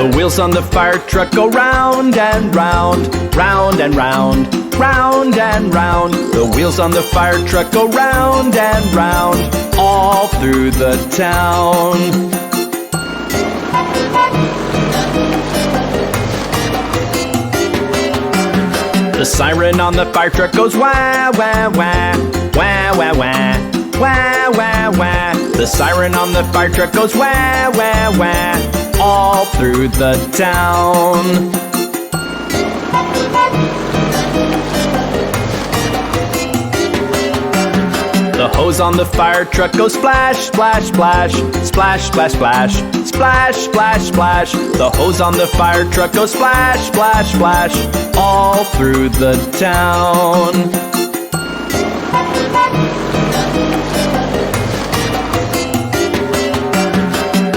The wheels on the fire truck go round and round, round and round, round and round. The wheels on the fire truck go round and round, all through the town. The siren on the fire truck goes wah, wah, wah, wah, wah, wah, wah, wah, wah. The siren on the fire truck goes wah, wah, wah, all through the town. The hose on the fire truck goes splash, splash, splash, splash, splash, splash, splash, splash, splash. The hose on the fire truck goes splash, splash, splash, all through the town.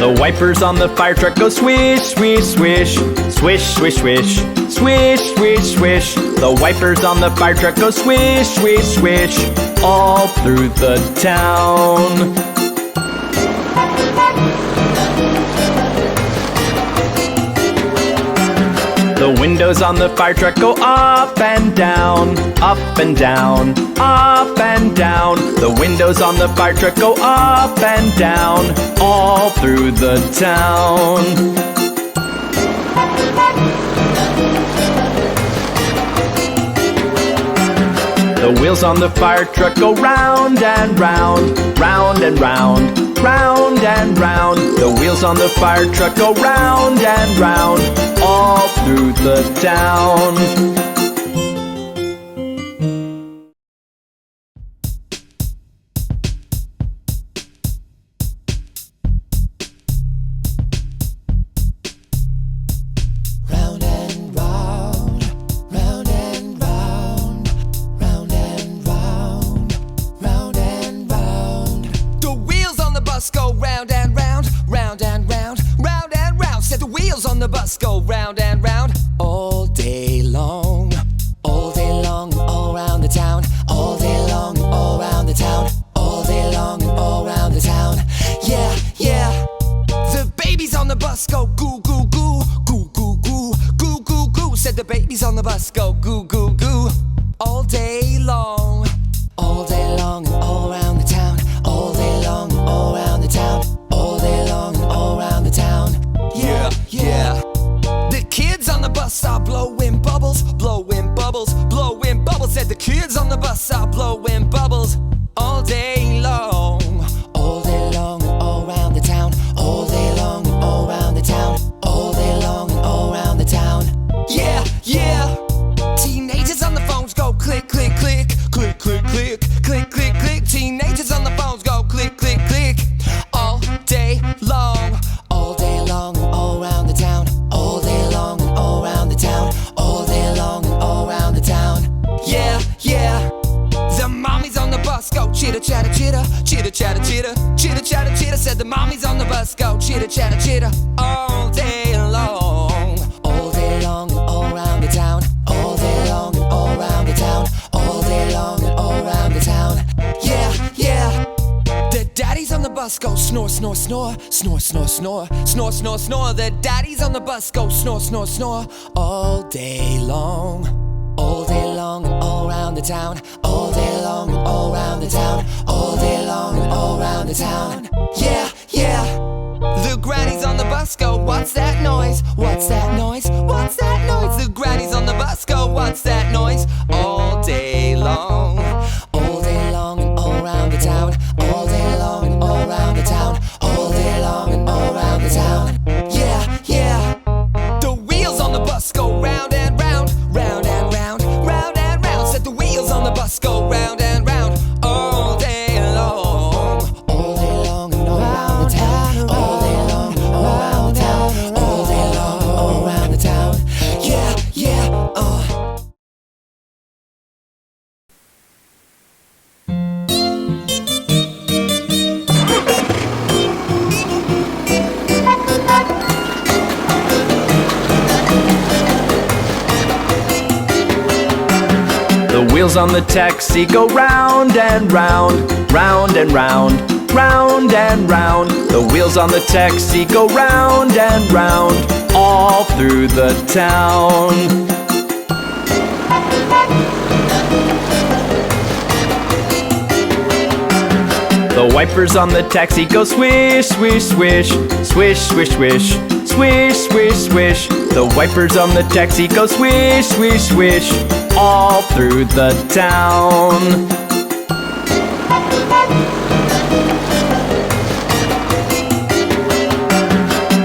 The wipers on the fire truck go swish, swish, swish, swish, swish, swish, swish, swish, swish. The wipers on the fire truck go swish, swish, swish, all through the town. The windows on the fire truck go up and down, up and down, up and down. The windows on the fire truck go up and down, all through the town. The wheels on the fire truck go round and round, round and round, round and round. The wheels on the fire truck go round and round, all through the town. Go round and round, round and round, round and round. Said the wheels on the bus go round and round all day long, all day long and all round the town, all day long and all round the town, all day long and all round the town. Yeah, yeah. The babies on the bus go goo goo goo, goo goo goo, goo goo goo. Said the babies on the bus go goo goo goo all day long, all day long and all round the town, all day long and all round the town, all day long and all round the town. Yeah, yeah. The kids on the bus are blowing bubbles, blowing bubbles, blowing bubbles. Said the kids on the bus are blowing bubbles all day long, all day long and all round the town, all day long and all round the town, all day long and all round the town. Yeah, yeah. Teenagers on the phones go click, click, click, click, click, click, click, click, click. Teenagers on the phones go click, click, click, all day long, all day long and all round the town, all day long and all round the town, all day long and all round the town. Yeah, yeah. The mommies on the bus go chitter chatter chitter, chitter chatter chitter, chitter chatter chitter. Said the mommies on the bus go chitter chatter chitter all day long, all day long and all round the town, all day long and all round the town, all day long and all round the town. Yeah, yeah. The daddies on the bus go snore, snore, snore, snore, snore, snore, snore, snore, snore. The daddies on the bus go snore, snore, snore all day long, all day long and all round the town, all day long and all round the town, all day long and all round the town. Yeah, yeah. The grannies on the bus go, what's that noise? What's that noise? What's that noise? The grannies on the bus go, what's that noise? All day long, all day long and all round the town, all day long and all round the town, all day long and all round the town. Yeah, yeah. The wheels on the bus go round and round, round and round, round and round. Said the wheels on the bus go round and round all day long, all day long and all round the town, all day long, all round the town, all day long, all round the town. Yeah, yeah. The wheels on the taxi go round and round, round and round, round and round. The wheels on the taxi go round and round, all through the town. The wipers on the taxi go swish, swish, swish, swish, swish, swish, swish, swish, swish. The wipers on the taxi go swish, swish, swish, all through the town.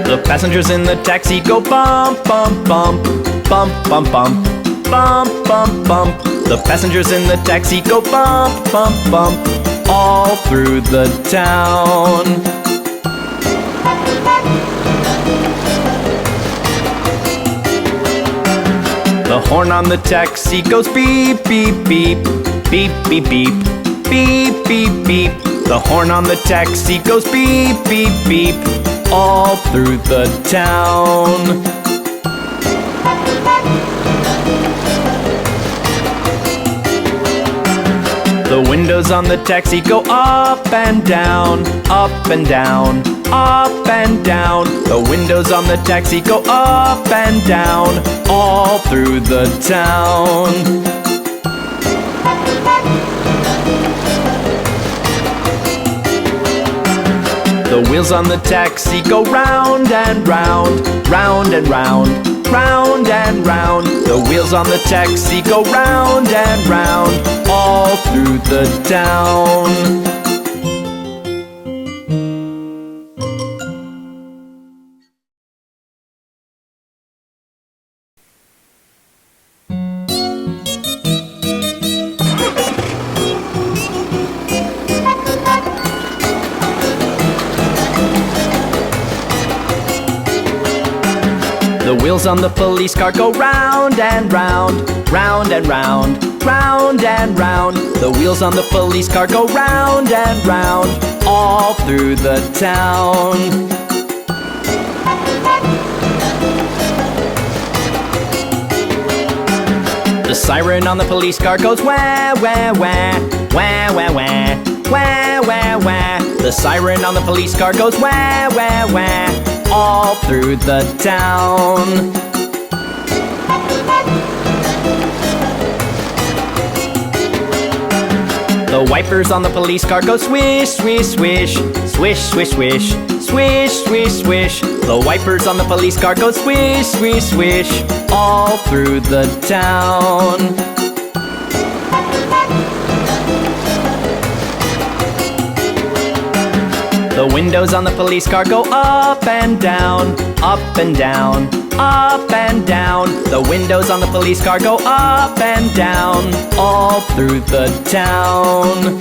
The passengers in the taxi go bump, bump, bump, bump, bump, bump, bump, bump, bump. The passengers in the taxi go bump, bump, bump, all through the town. The horn on the taxi goes beep, beep, beep, beep, beep, beep, beep, beep, beep. The horn on the taxi goes beep, beep, beep, all through the town. The windows on the taxi go up and down, up and down, up and down. The windows on the taxi go up and down, all through the town. The wheels on the taxi go round and round, round and round, round and round. The wheels on the taxi go round and round, all through the town. The wheels on the police car go round and round, round and round, round and round. The wheels on the police car go round and round, all through the town. The siren on the police car goes wah, wah, wah, wah, wah, wah, wah, wah, wah. The siren on the police car goes wah, wah, wah, all through the town. The wipers on the police car go swish, swish, swish, swish, swish, swish, swish, swish, swish. The wipers on the police car go swish, swish, swish, all through the town. The windows on the police car go up and down, up and down, up and down. The windows on the police car go up and down, all through the town.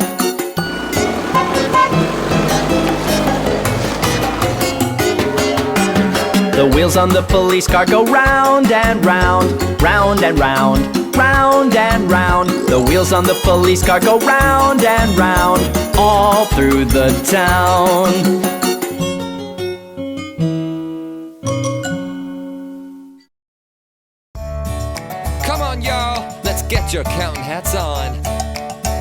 The wheels on the police car go round and round, round and round, round and round. The wheels on the police car go round and round, all through the town. Come on, y'all, let's get your counting hats on.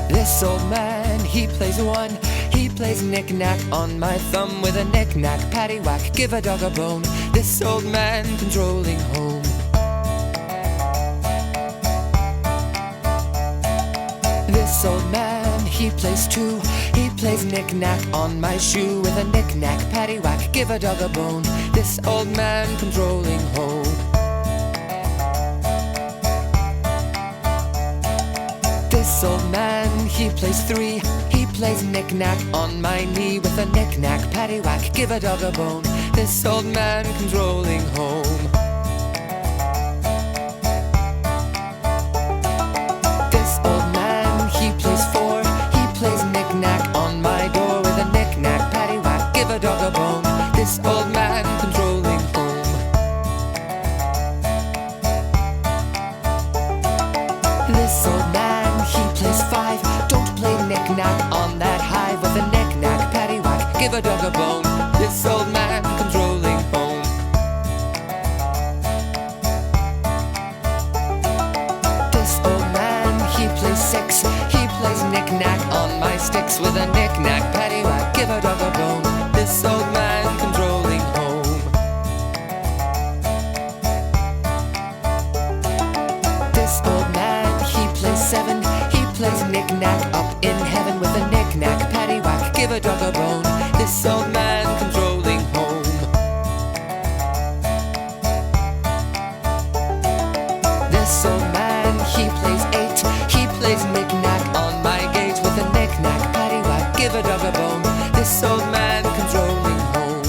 This old man, he plays one. He plays knick-knack on my thumb with a knick-knack, paddywhack, give a dog a bone. This old man controlling home. This old man, he plays two. He plays knick-knack on my shoe with a knick-knack, paddywhack, give a dog a bone. This old man controlling home. This old man, he plays three. He plays knick-knack on my knee with a knick-knack, paddywhack, give a dog a bone. This old man controlling home. This old man, he plays four. He plays knick-knack on my door with a knick-knack, paddywhack, give a dog a bone. This old man controlling home. This old man, he plays five. Don't play knick-knack on that hive with a knick-knack, paddywhack, give a dog a bone. This old man controlling home. This old man, he plays six. He plays knick-knack on my sticks with a knick-knack, paddywhack, give a plays knick-knack up in heaven with a knick-knack, paddywhack, give a dog a bone. This old man controlling home. This old man, he plays eight. He plays knick-knack on my gate with a knick-knack, paddywhack, give a dog a bone. This old man controlling home.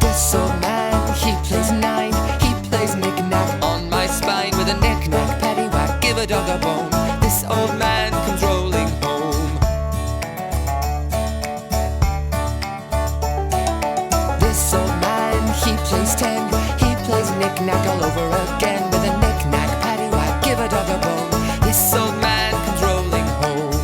This old man, he plays nine. He plays knick-knack on my spine with a knick-knack, paddywhack, give a dog a bone. This old man controlling home. This old man, he plays 10. He plays knick-knack all over again with a knick-knack, paddywhack, give a dog a bone. This old man controlling home.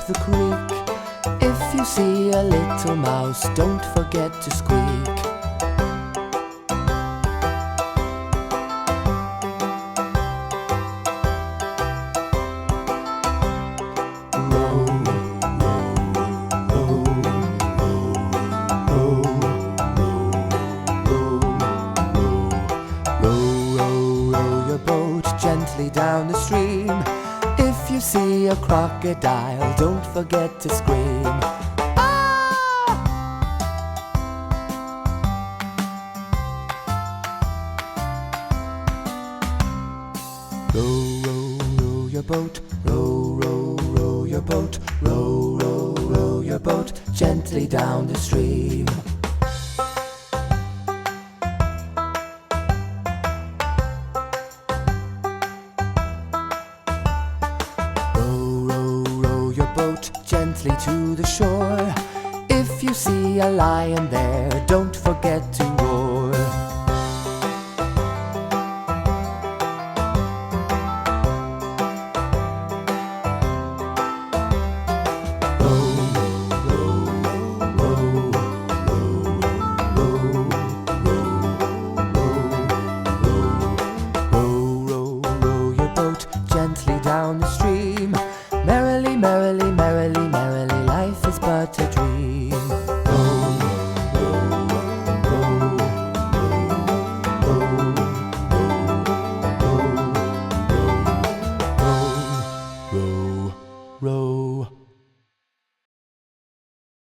The creek. If you see a little mouse, don't forget to squeak. Row, row, row your boat gently down the stream. If you see a crocodile, don't forget to scream. Ah! Row, row, row your boat. Row, row, row your boat. Row, row, row your boat gently down the stream. Gently to the shore. If you see a lion there, don't forget to roar.